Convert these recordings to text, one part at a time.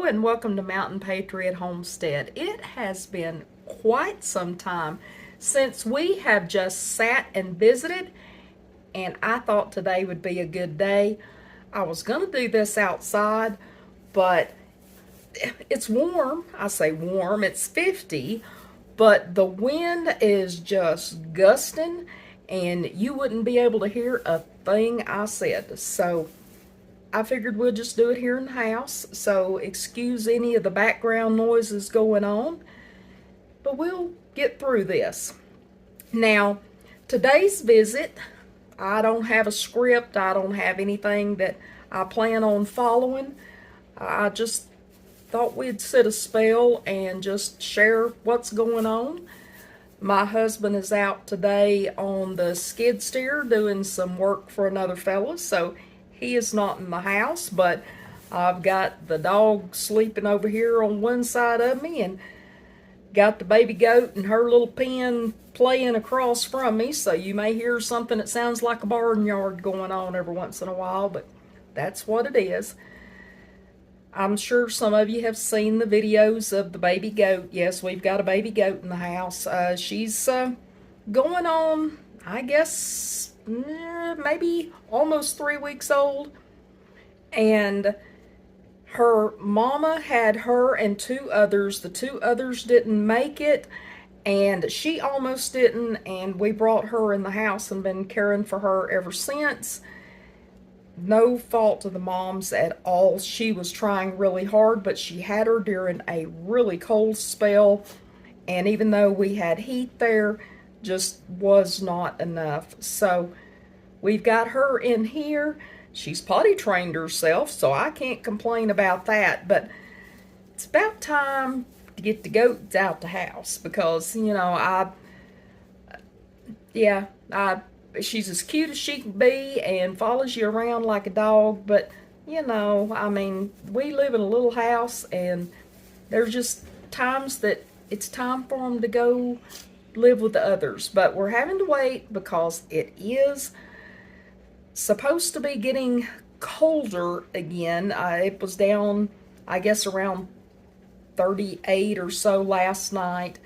and welcome to Mountain Patriot Homestead. It has been quite some time since we have just sat and visited, and I thought today would be a good day. I was going to do this outside, but it's warm. I say warm, it's 50, but the wind is just gusting, and you wouldn't be able to hear a thing I said. So I figured we'll just do it here in the house, so excuse any of the background noises going on, but we'll get through this. Now, today's visit, I don't have a script, I don't have anything that I plan on following. I just thought we'd sit a spell and just share what's going on. My husband is out today on the skid steer doing some work for another fella, so he is not in the house, but I've got the dog sleeping over here on one side of me and got the baby goat in her little pen playing across from me, so you may hear something that sounds like a barnyard going on every once in a while, but that's what it is. I'm sure some of you have seen the videos of the baby goat. Yes, we've got a baby goat in the house. She's going on, I guess, maybe almost 3 weeks old, and her mama had her and two others. The two others didn't make it, and she almost didn't, and we brought her in the house and been caring for her ever since. No fault to the moms at all. She was trying really hard, but she had her during a really cold spell, and even though we had heat there, just was not enough. So we've got her in here. She's potty trained herself, so I can't complain about that, but it's about time to get the goats out the house because, you know, she's as cute as she can be and follows you around like a dog, but, you know, I mean, we live in a little house and there's just times that it's time for them to go live with the others, but we're having to wait because it is supposed to be getting colder again. It was down, I guess, around 38 or so last night,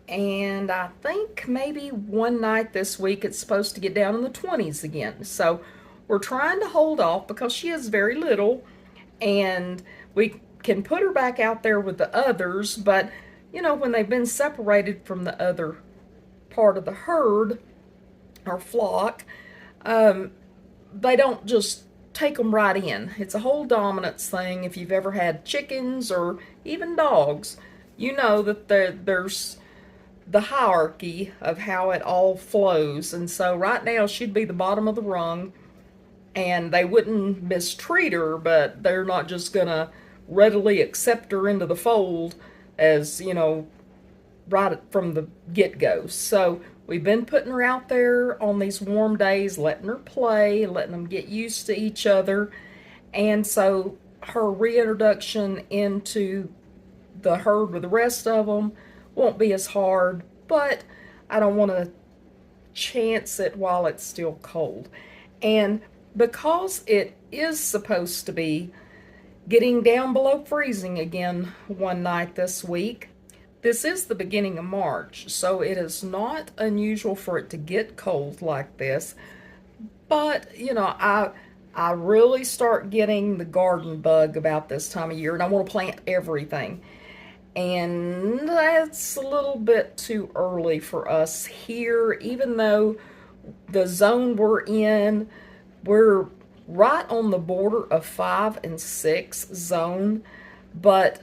and I think maybe one night this week it's supposed to get down in the 20s again. So we're trying to hold off because she is very little and we can put her back out there with the others, but you know, when they've been separated from the other part of the herd or flock, they don't just take them right in. It's a whole dominance thing. If you've ever had chickens or even dogs, you know that there's the hierarchy of how it all flows. And so right now she'd be the bottom of the rung, and they wouldn't mistreat her, but they're not just gonna readily accept her into the fold as, you know, right from the get-go. So we've been putting her out there on these warm days, letting her play, letting them get used to each other. And so her reintroduction into the herd with the rest of them won't be as hard, but I don't want to chance it while it's still cold. And because it is supposed to be getting down below freezing again one night this week, this is the beginning of March, so it is not unusual for it to get cold like this. But, you know, I really start getting the garden bug about this time of year, and I want to plant everything. And that's a little bit too early for us here, even though the zone we're right on the border of 5 and 6 zone, but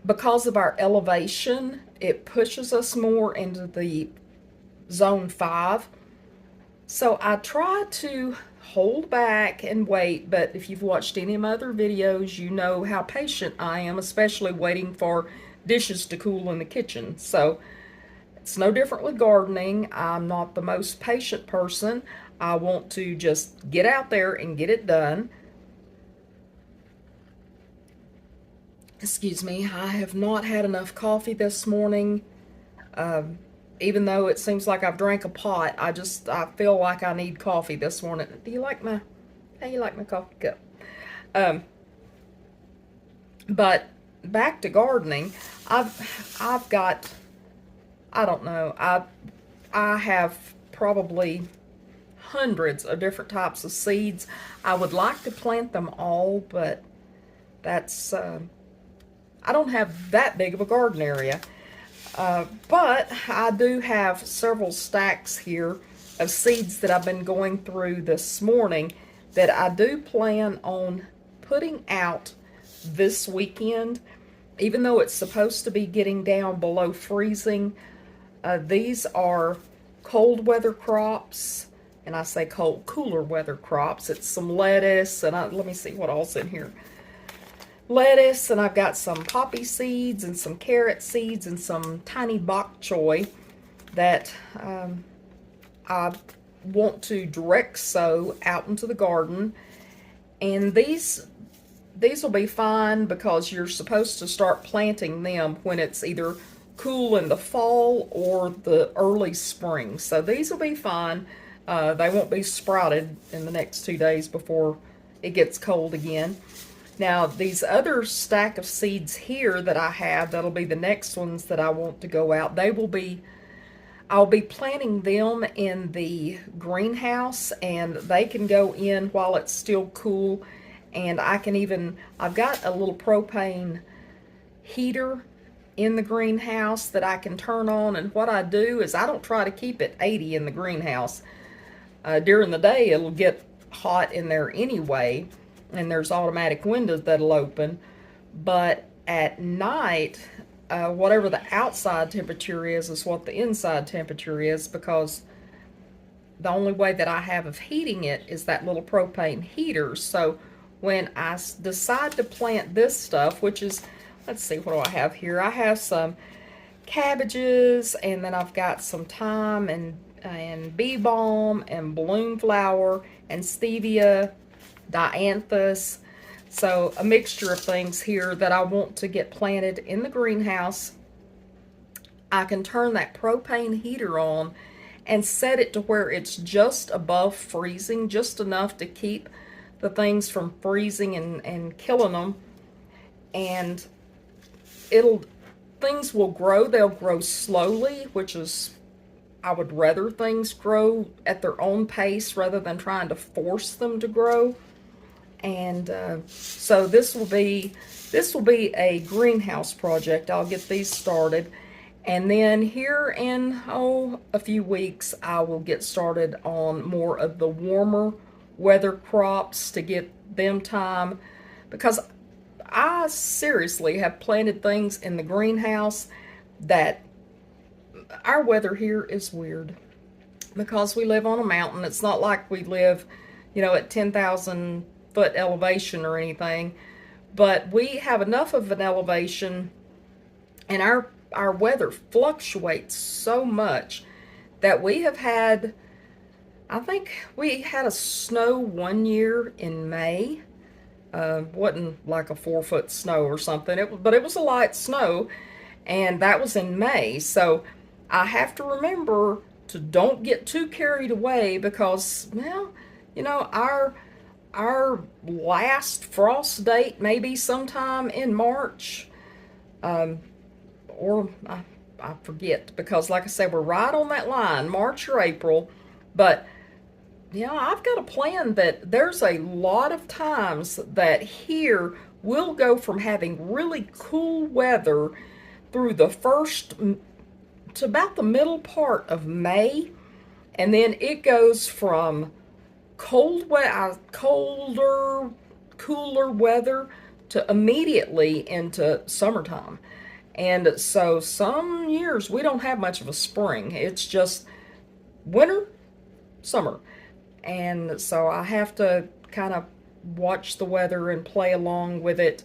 because of our elevation, it pushes us more into the zone 5. So I try to hold back and wait, but if you've watched any of my other videos, you know how patient I am, especially waiting for dishes to cool in the kitchen. So it's no different with gardening. I'm not the most patient person. I want to just get out there and get it done. Excuse me, I have not had enough coffee this morning. Even though it seems like I've drank a pot, I feel like I need coffee this morning. How you like my coffee cup? But back to gardening, I've got, I don't know, I have probably hundreds of different types of seeds. I would like to plant them all, but that's I don't have that big of a garden area. But I do have several stacks here of seeds that I've been going through this morning that I do plan on putting out this weekend. Even though it's supposed to be getting down below freezing, these are cold weather crops. And I say cold, cooler weather crops. It's some lettuce, and let me see what else in here. Lettuce, and I've got some poppy seeds and some carrot seeds and some tiny bok choy that I want to direct sow out into the garden. And these will be fine because you're supposed to start planting them when it's either cool in the fall or the early spring. So these will be fine. They won't be sprouted in the next 2 days before it gets cold again. Now, these other stack of seeds here that I have, that'll be the next ones that I want to go out. I'll be planting them in the greenhouse, and they can go in while it's still cool. And I've got a little propane heater in the greenhouse that I can turn on. And what I do is I don't try to keep it 80 in the greenhouse. During the day, it'll get hot in there anyway, and there's automatic windows that'll open. But at night, whatever the outside temperature is what the inside temperature is, because the only way that I have of heating it is that little propane heater. So when I decide to plant this stuff, which is, let's see, what do I have here? I have some cabbages, and then I've got some thyme and bee balm and balloon flower and stevia, dianthus. So a mixture of things here that I want to get planted in the greenhouse. I can turn that propane heater on and set it to where it's just above freezing, just enough to keep the things from freezing and killing them. And things will grow. They'll grow slowly, which is, I would rather things grow at their own pace rather than trying to force them to grow. And so this will be a greenhouse project. I'll get these started, and then here in a few weeks I will get started on more of the warmer weather crops to get them time, because I seriously have planted things in the greenhouse that our weather here is weird because we live on a mountain. It's not like we live, at 10,000 foot elevation or anything, but we have enough of an elevation, and our weather fluctuates so much that we have had, I think we had a snow one year in May. Wasn't like a 4-foot snow or something, but it was a light snow, and that was in May. So I have to remember to don't get too carried away, because, well, our last frost date may be sometime in March, or I forget, because like I said, we're right on that line, March or April. But I've got a plan that there's a lot of times that here we'll go from having really cool weather through the first to about the middle part of May, and then it goes from colder, cooler weather to immediately into summertime. And so some years we don't have much of a spring. It's just winter, summer. And so I have to kind of watch the weather and play along with it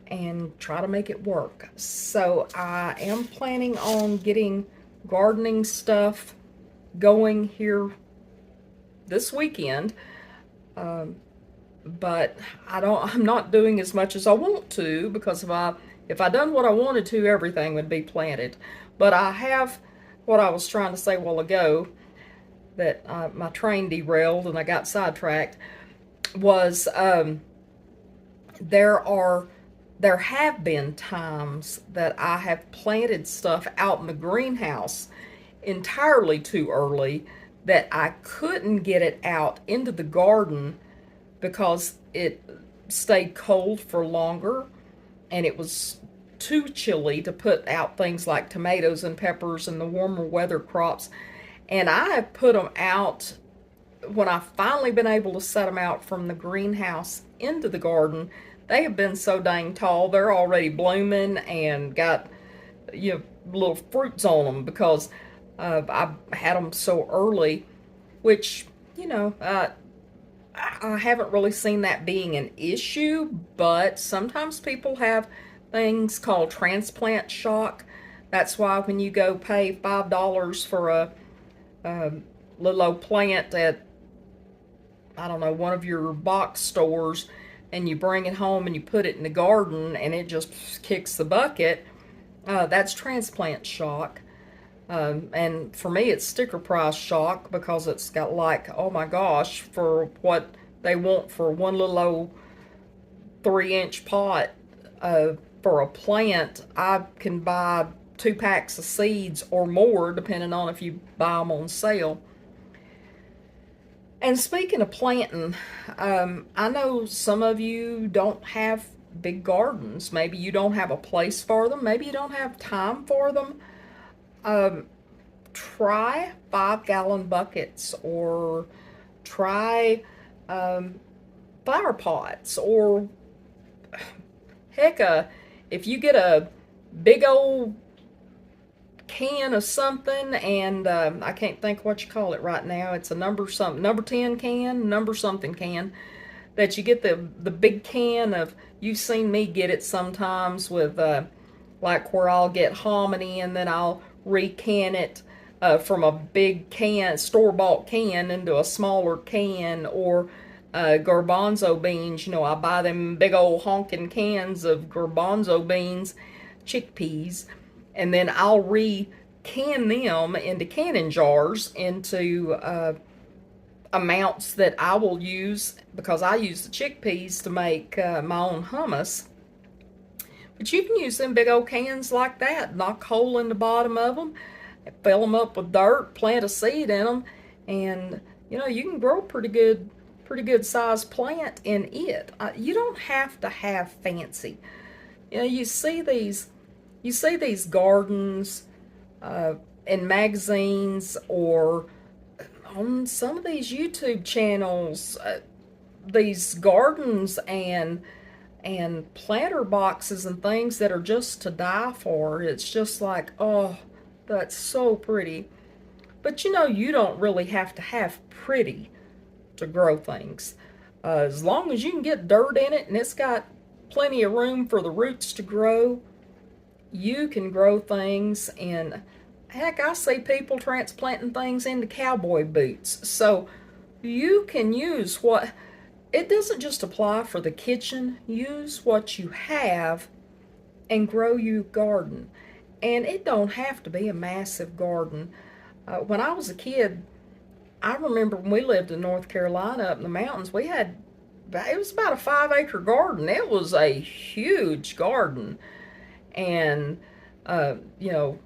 and try to make it work. So I am planning on getting gardening stuff going here this weekend, but I'm not doing as much as I want to, because if I done what I wanted to, everything would be planted. But I have, what I was trying to say a while ago, that my train derailed and I got sidetracked, was there are there have been times that I have planted stuff out in the greenhouse entirely too early that I couldn't get it out into the garden because it stayed cold for longer and it was too chilly to put out things like tomatoes and peppers and the warmer weather crops. And I have put them out when I've finally been able to set them out from the greenhouse into the garden. They have been so dang tall, they're already blooming and got, you know, little fruits on them because I had them so early, which, you know, I haven't really seen that being an issue, but sometimes people have things called transplant shock. That's why when you go pay $5 for a little old plant at, I don't know, one of your box stores, and you bring it home and you put it in the garden and it just kicks the bucket, that's transplant shock. And for me, it's sticker price shock because it's got like, oh my gosh, for what they want for one little old 3-inch pot for a plant, I can buy 2 packs of seeds or more, depending on if you buy them on sale. And speaking of planting, I know some of you don't have big gardens. Maybe you don't have a place for them. Maybe you don't have time for them. Try 5-gallon buckets, or try flower pots, or heck, if you get a big old can of something, and I can't think what you call it right now. It's a number something, number 10 can, number something can, that you get the big can of, you've seen me get it sometimes with like where I'll get hominy and then I'll recan it from a big can, store-bought can, into a smaller can. Or garbanzo beans, you know, I buy them big old honking cans of garbanzo beans, chickpeas, and then I'll re-can them into canning jars into amounts that I will use, because I use the chickpeas to make my own hummus. But you can use them big old cans like that, knock a hole in the bottom of them, fill them up with dirt, plant a seed in them, and you know, you can grow pretty good sized plant in it. You don't have to have fancy. You know, you see these gardens in magazines or on some of these YouTube channels, these gardens and planter boxes and things that are just to die for. It's just like, oh, that's so pretty. But you know, you don't really have to have pretty to grow things. As long as you can get dirt in it and it's got plenty of room for the roots to grow, you can grow things. And heck, I see people transplanting things into cowboy boots. So you can use what, it doesn't just apply for the kitchen. Use what you have and grow your garden. And it don't have to be a massive garden. When I was a kid, I remember when we lived in North Carolina up in the mountains, it was about a 5-acre garden. It was a huge garden. And, you know,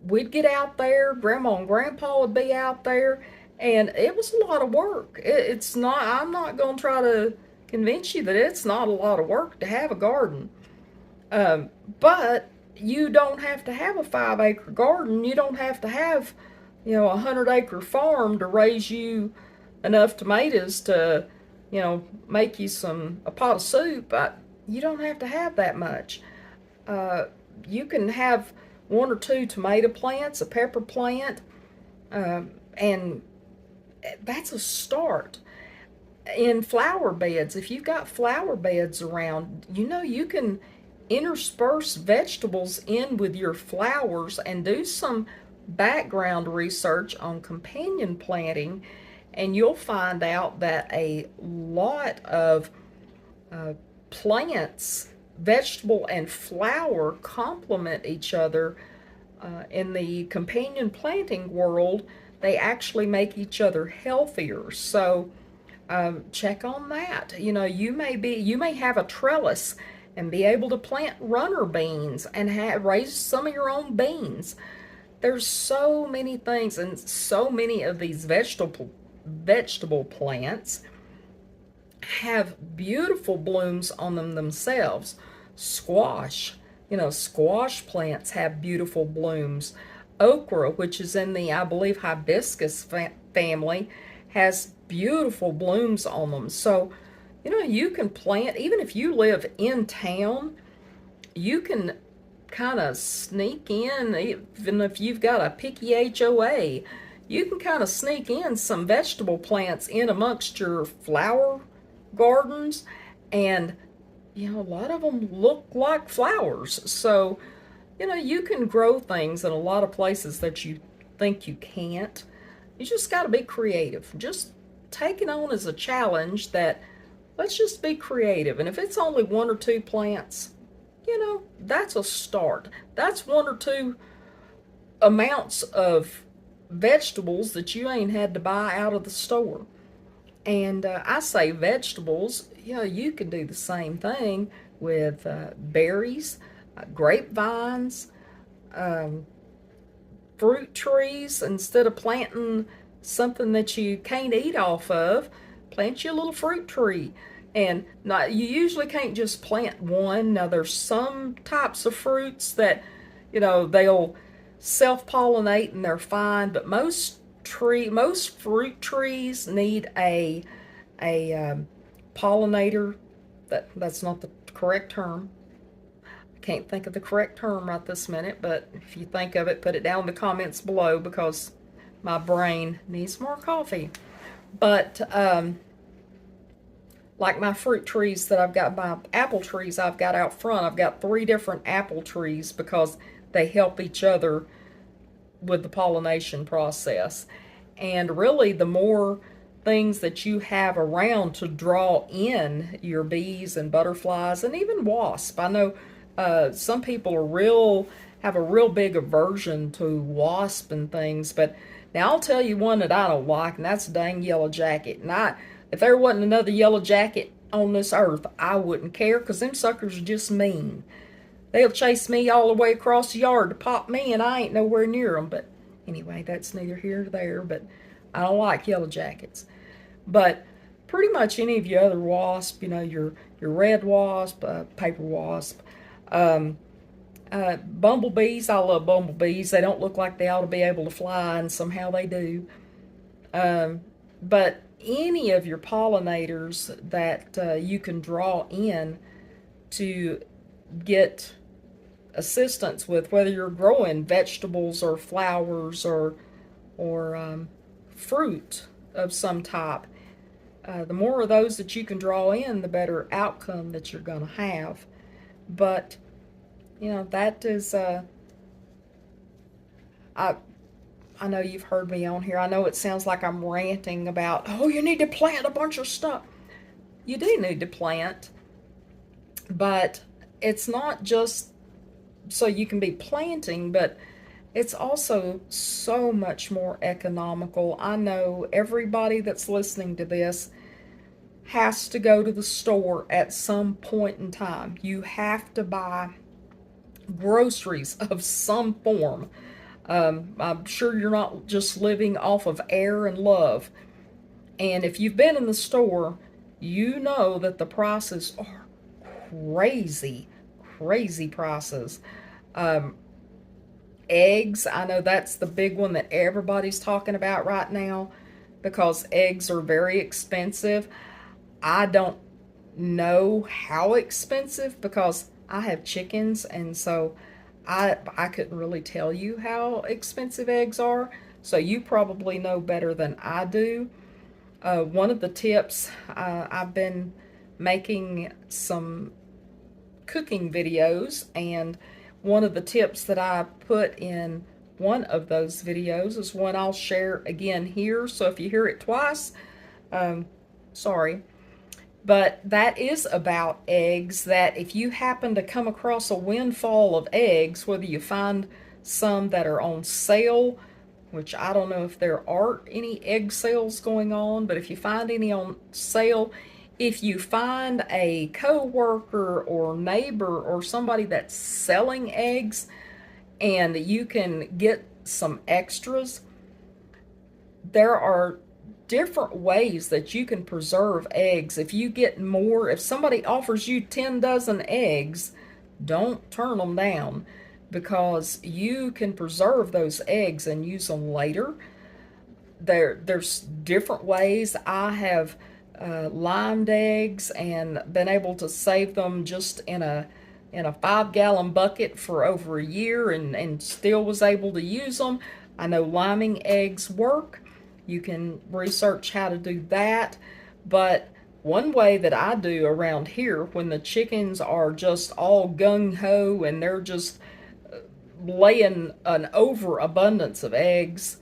we'd get out there, Grandma and Grandpa would be out there, and it was a lot of work. It's not, I'm not going to try to convince you that it's not a lot of work to have a garden. But you don't have to have a 5-acre garden. You don't have to have, you know, a 100-acre farm to raise you enough tomatoes to, you know, make you a pot of soup. You don't have to have that much. You can have 1 or 2 tomato plants, a pepper plant, and that's a start. In flower beds, if you've got flower beds around, you know, you can intersperse vegetables in with your flowers and do some background research on companion planting, and you'll find out that a lot of plants, vegetable and flower, complement each other. In the companion planting world, they actually make each other healthier. So check on that. You know, you may have a trellis and be able to plant runner beans and raise some of your own beans. There's so many things, and so many of these vegetable plants have beautiful blooms on them themselves. Squash, you know, squash plants have beautiful blooms. Okra, which is in the, I believe, hibiscus family, has beautiful blooms on them. So, you know, you can plant, even if you live in town, you can kind of sneak in, even if you've got a picky HOA, you can kind of sneak in some vegetable plants in amongst your flower gardens, and you know, a lot of them look like flowers. So, you know, you can grow things in a lot of places that you think you can't. You just got to be creative. Just take it on as a challenge that let's just be creative. And if it's only one or two plants, you know, that's a start. That's one or two amounts of vegetables that you ain't had to buy out of the store. And I say vegetables, you know, you can do the same thing with berries, grapevines, um, fruit trees. Instead of planting something that you can't eat off of, plant you a little fruit tree. And not, you usually can't just plant one. Now there's some types of fruits that, you know, they'll self-pollinate and they're fine, but most fruit trees need a pollinator. That's not the correct term. I can't think of the correct term right this minute, but if you think of it, put it down in the comments below, because my brain needs more coffee. But like my fruit trees that I've got, my apple trees I've got out front, I've got 3 different apple trees because they help each other with the pollination process. And really, the more things that you have around to draw in your bees and butterflies and even wasps. I know some people have a real big aversion to wasp and things, but now I'll tell you one that I don't like, and that's a dang yellow jacket. And if there wasn't another yellow jacket on this earth, I wouldn't care, because them suckers are just mean. They'll chase me all the way across the yard to pop me, and I ain't nowhere near them. But anyway, that's neither here nor there. But I don't like yellow jackets. But pretty much any of your other wasp, you know, your red wasp, paper wasp, bumblebees. I love bumblebees. They don't look like they ought to be able to fly, and somehow they do. But any of your pollinators that you can draw in to get assistance with, whether you're growing vegetables or flowers or fruit of some type, the more of those that you can draw in, the better outcome that you're going to have. But you know, that is I know you've heard me on here. I know it sounds like I'm ranting about, oh, you need to plant a bunch of stuff. You do need to plant, but it's not just so you can be planting, but it's also so much more economical. I know everybody that's listening to this has to go to the store at some point in time. You have to buy groceries of some form. I'm sure you're not just living off of air and love. And if you've been in the store, you know that the prices are crazy, crazy prices. Eggs, I know that's the big one that everybody's talking about right now, because eggs are very expensive. I don't know how expensive, because I have chickens, and so I couldn't really tell you how expensive eggs are. So you probably know better than I do. One of the tips, I've been making some cooking videos, and one of the tips that I put in one of those videos is one I'll share again here. So if you hear it twice, sorry. But that is about eggs, that if you happen to come across a windfall of eggs, whether you find some that are on sale which I don't know if there are any egg sales going on, but if you find any on sale, if you find a co-worker or neighbor or somebody that's selling eggs and you can get some extras, there are different ways that you can preserve eggs. If you get more, if somebody offers you 10 dozen eggs, don't turn them down, because you can preserve those eggs and use them later. There's different ways. I have limed eggs and been able to save them just in a 5-gallon bucket for over a year, and still was able to use them. I know liming eggs work. You can research how to do that. But one way that I do around here, when the chickens are just all gung-ho and they're just laying an overabundance of eggs,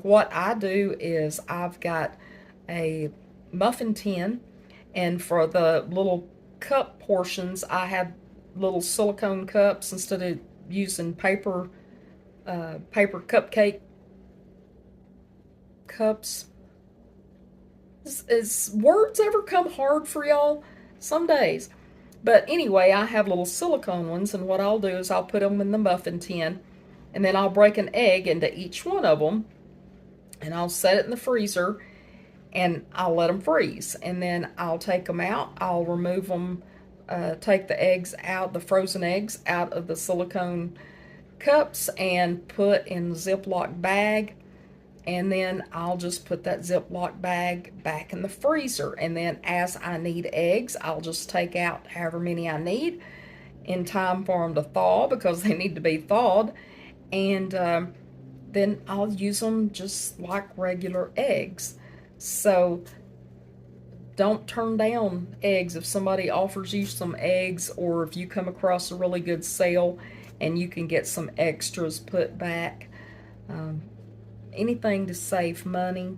what I do is I've got a muffin tin, and for the little cup portions, I have little silicone cups instead of using paper cupcake cups. Is words ever come hard for y'all? Some days. But anyway, I have little silicone ones, and what I'll do is I'll put them in the muffin tin, and then I'll break an egg into each one of them, and I'll set it in the freezer, and I'll let them freeze. And then I'll take them out. I'll remove them, take the eggs out, the frozen eggs out of the silicone cups, and put in a Ziploc bag. And then I'll just put that Ziploc bag back in the freezer. And then as I need eggs, I'll just take out however many I need in time for them to thaw, because they need to be thawed. And then I'll use them just like regular eggs. So don't turn down eggs if somebody offers you some eggs, or if you come across a really good sale and you can get some extras put back. Anything to save money,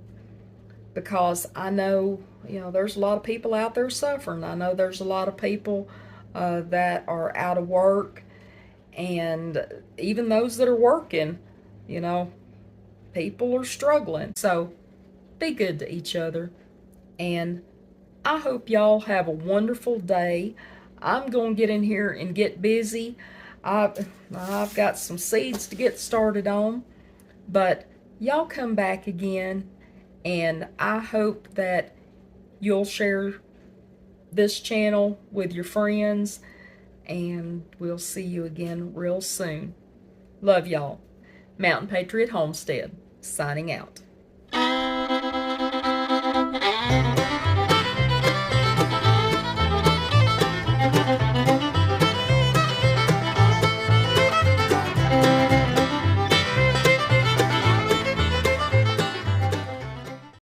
because I know, there's a lot of people out there suffering. I know there's a lot of people that are out of work, and even those that are working, people are struggling. So be good to each other, and I hope y'all have a wonderful day. I'm going to get in here and get busy. I've got some seeds to get started on, but y'all come back again, and I hope that you'll share this channel with your friends, and we'll see you again real soon. Love y'all. Mountain Patriot Homestead, signing out.